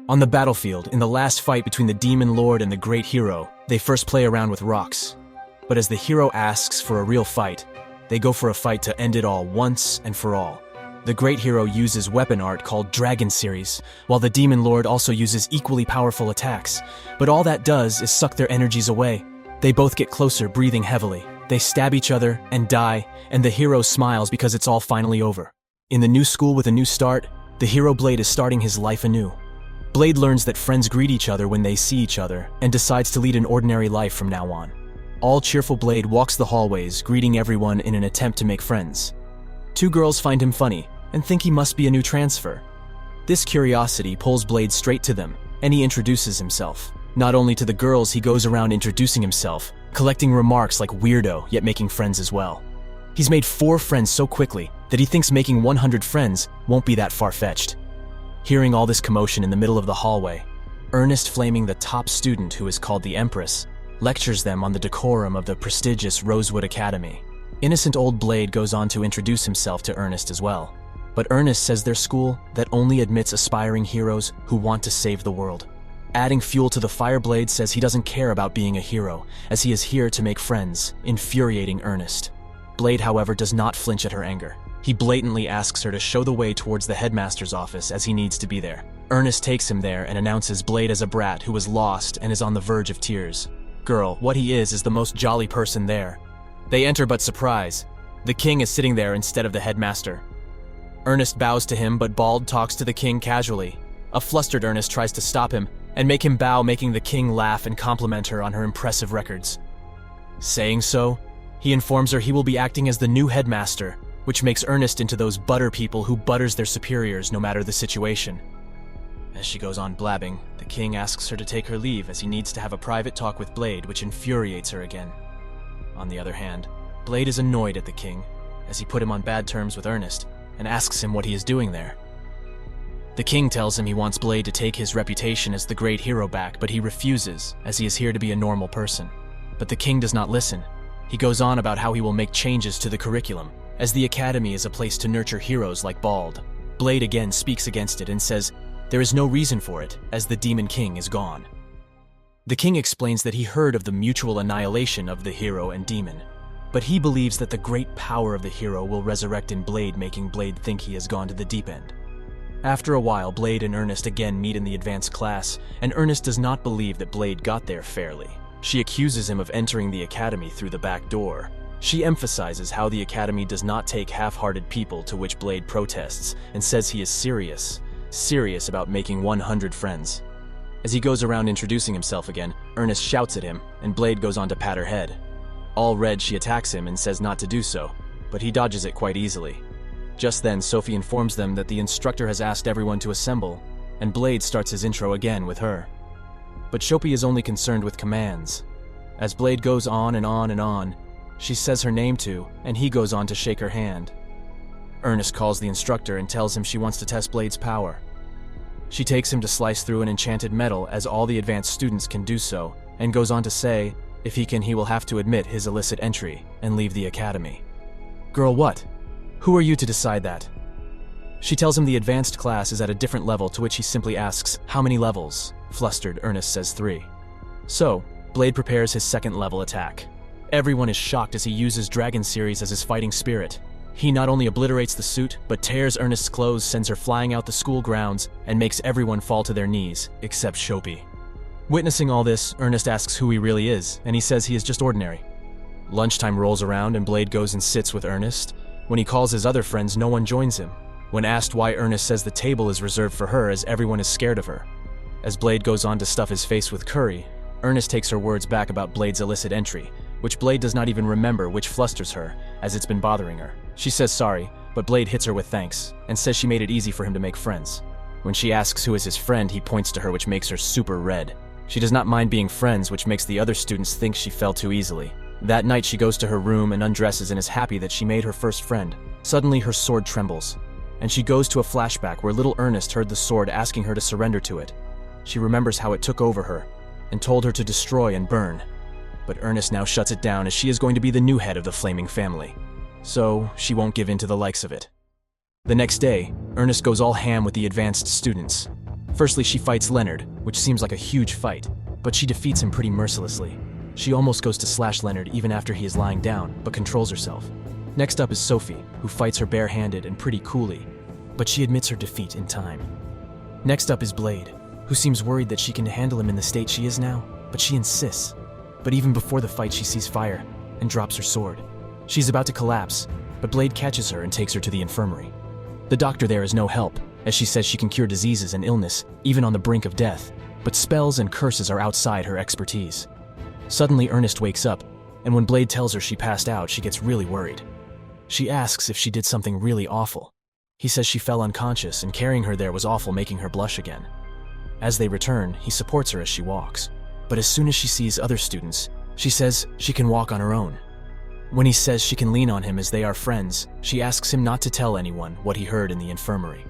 On the battlefield, in the last fight between the demon lord and the great hero, they first play around with rocks. But as the hero asks for a real fight, they go for a fight to end it all once and for all. The great hero uses weapon art called Dragon Series, while the demon lord also uses equally powerful attacks. But all that does is suck their energies away. They both get closer, breathing heavily. They stab each other and die, and the hero smiles because it's all finally over. In the new school with a new start, the hero Blade is starting his life anew. Blade learns that friends greet each other when they see each other and decides to lead an ordinary life from now on. All cheerful Blade walks the hallways, greeting everyone in an attempt to make friends. Two girls find him funny and think he must be a new transfer. This curiosity pulls Blade straight to them, and he introduces himself. Not only to the girls, he goes around introducing himself, collecting remarks like weirdo, yet making friends as well. He's made 4 friends so quickly that he thinks making 100 friends won't be that far-fetched. Hearing all this commotion in the middle of the hallway, Arnest Flaming, the top student who is called the Empress, lectures them on the decorum of the prestigious Rosewood Academy. Innocent old Blade goes on to introduce himself to Arnest as well. But Arnest says their school that only admits aspiring heroes who want to save the world. Adding fuel to the fire, Blade says he doesn't care about being a hero, as he is here to make friends, infuriating Arnest. Blade, however, does not flinch at her anger. He blatantly asks her to show the way towards the headmaster's office as he needs to be there. Arnest takes him there and announces Blade as a brat who was lost and is on the verge of tears. Girl, what he is the most jolly person there. They enter, but surprise, the king is sitting there instead of the headmaster. Arnest bows to him, but Bald talks to the king casually. A flustered Arnest tries to stop him and make him bow, making the king laugh and compliment her on her impressive records. Saying so, he informs her he will be acting as the new headmaster, which makes Arnest into those butter people who butters their superiors no matter the situation. As she goes on blabbing, the king asks her to take her leave as he needs to have a private talk with Blade, which infuriates her again. On the other hand, Blade is annoyed at the king, as he put him on bad terms with Arnest, and asks him what he is doing there. The king tells him he wants Blade to take his reputation as the great hero back, but he refuses, as he is here to be a normal person. But the king does not listen. He goes on about how he will make changes to the curriculum, as the academy is a place to nurture heroes like Bald. Blade again speaks against it and says there is no reason for it, as the Demon King is gone. The king explains that he heard of the mutual annihilation of the hero and demon, but he believes that the great power of the hero will resurrect in Blade, making Blade think he has gone to the deep end. After a while, Blade and Arnest again meet in the advanced class, and Arnest does not believe that Blade got there fairly. She accuses him of entering the academy through the back door. She emphasizes how the academy does not take half-hearted people, to which Blade protests and says he is serious about making 100 friends. As he goes around introducing himself again, Arnest shouts at him, and Blade goes on to pat her head. All red, she attacks him and says not to do so, but he dodges it quite easily. Just then, Sophie informs them that the instructor has asked everyone to assemble, and Blade starts his intro again with her. But Sophie is only concerned with commands. As Blade goes on and on and on, she says her name too, and he goes on to shake her hand. Arnest calls the instructor and tells him she wants to test Blade's power. She takes him to slice through an enchanted metal, as all the advanced students can do so, and goes on to say if he can, he will have to admit his illicit entry and leave the academy. Girl, what? Who are you to decide that? She tells him the advanced class is at a different level, to which he simply asks, how many levels? Flustered, Arnest says 3. So, Blade prepares his second level attack. Everyone is shocked as he uses Dragon Series as his fighting spirit. He not only obliterates the suit, but tears Arnest's clothes, sends her flying out the school grounds, and makes everyone fall to their knees, except Sophie. Witnessing all this, Arnest asks who he really is, and he says he is just ordinary. Lunchtime rolls around and Blade goes and sits with Arnest. When he calls his other friends, no one joins him. When asked why, Arnest says the table is reserved for her, as everyone is scared of her. As Blade goes on to stuff his face with curry, Arnest takes her words back about Blade's illicit entry, which Blade does not even remember, which flusters her, as it's been bothering her. She says sorry, but Blade hits her with thanks, and says she made it easy for him to make friends. When she asks who is his friend, he points to her, which makes her super red. She does not mind being friends, which makes the other students think she fell too easily. That night, she goes to her room and undresses and is happy that she made her first friend. Suddenly, her sword trembles, and she goes to a flashback where little Arnest heard the sword asking her to surrender to it. She remembers how it took over her and told her to destroy and burn. But Arnest now shuts it down, as she is going to be the new head of the Flaming family. So, she won't give in to the likes of it. The next day, Arnest goes all ham with the advanced students. Firstly, she fights Leonard, which seems like a huge fight, but she defeats him pretty mercilessly. She almost goes to slash Leonard even after he is lying down, but controls herself. Next up is Sophie, who fights her barehanded and pretty coolly, but she admits her defeat in time. Next up is Blade, who seems worried that she can handle him in the state she is now, but she insists. But even before the fight, she sees fire and drops her sword. She's about to collapse, but Blade catches her and takes her to the infirmary. The doctor there is no help, as she says she can cure diseases and illness, even on the brink of death, but spells and curses are outside her expertise. Suddenly, Arnest wakes up, and when Blade tells her she passed out, she gets really worried. She asks if she did something really awful. He says she fell unconscious, and carrying her there was awful, making her blush again. As they return, he supports her as she walks. But as soon as she sees other students, she says she can walk on her own. When he says she can lean on him as they are friends, she asks him not to tell anyone what he heard in the infirmary.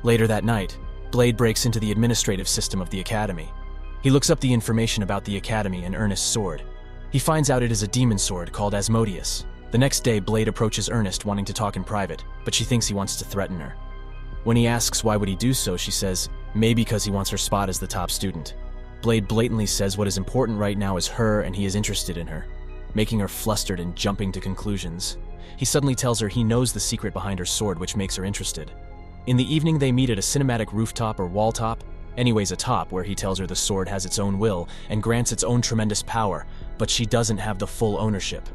Later that night, Blade breaks into the administrative system of the academy. He looks up the information about the academy and Arnest's sword. He finds out it is a demon sword called Asmodeus. The next day, Blade approaches Arnest wanting to talk in private, but she thinks he wants to threaten her. When he asks why would he do so, she says, maybe because he wants her spot as the top student. Blade blatantly says what is important right now is her and he is interested in her, making her flustered and jumping to conclusions. He suddenly tells her he knows the secret behind her sword, which makes her interested. In the evening, they meet at a cinematic rooftop or wall top, anyways a top, where he tells her the sword has its own will and grants its own tremendous power, but she doesn't have the full ownership.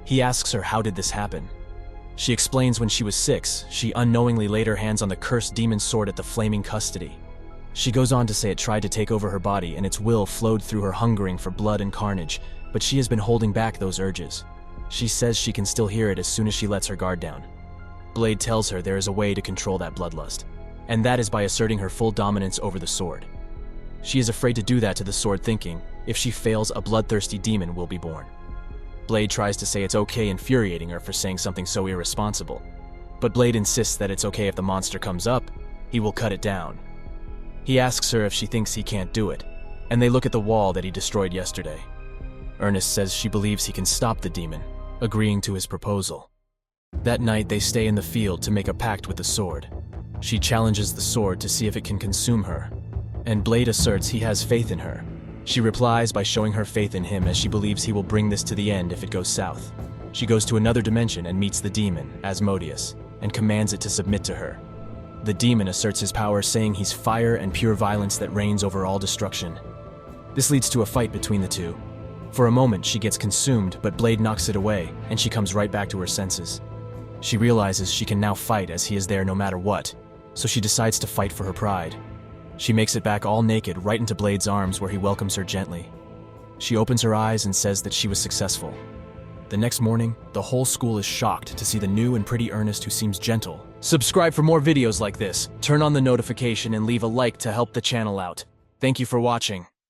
He asks her how did this happen. She explains when she was 6, she unknowingly laid her hands on the cursed demon sword at the Flaming custody. She goes on to say it tried to take over her body and its will flowed through her, hungering for blood and carnage, but she has been holding back those urges. She says she can still hear it as soon as she lets her guard down. Blade tells her there is a way to control that bloodlust, and that is by asserting her full dominance over the sword. She is afraid to do that to the sword, thinking, if she fails, a bloodthirsty demon will be born. Blade tries to say it's okay, infuriating her for saying something so irresponsible. But Blade insists that it's okay if the monster comes up, he will cut it down. He asks her if she thinks he can't do it, and they look at the wall that he destroyed yesterday. Arnest says she believes he can stop the demon, agreeing to his proposal. That night, they stay in the field to make a pact with the sword. She challenges the sword to see if it can consume her, and Blade asserts he has faith in her. She replies by showing her faith in him, as she believes he will bring this to the end if it goes south. She goes to another dimension and meets the demon, Asmodeus, and commands it to submit to her. The demon asserts his power, saying he's fire and pure violence that reigns over all destruction. This leads to a fight between the two. For a moment, she gets consumed, but Blade knocks it away, and she comes right back to her senses. She realizes she can now fight as he is there no matter what, so she decides to fight for her pride. She makes it back all naked right into Blade's arms, where he welcomes her gently. She opens her eyes and says that she was successful. The next morning, the whole school is shocked to see the new and pretty Arnest, who seems gentle. Subscribe for more videos like this, turn on the notification, and leave a like to help the channel out. Thank you for watching.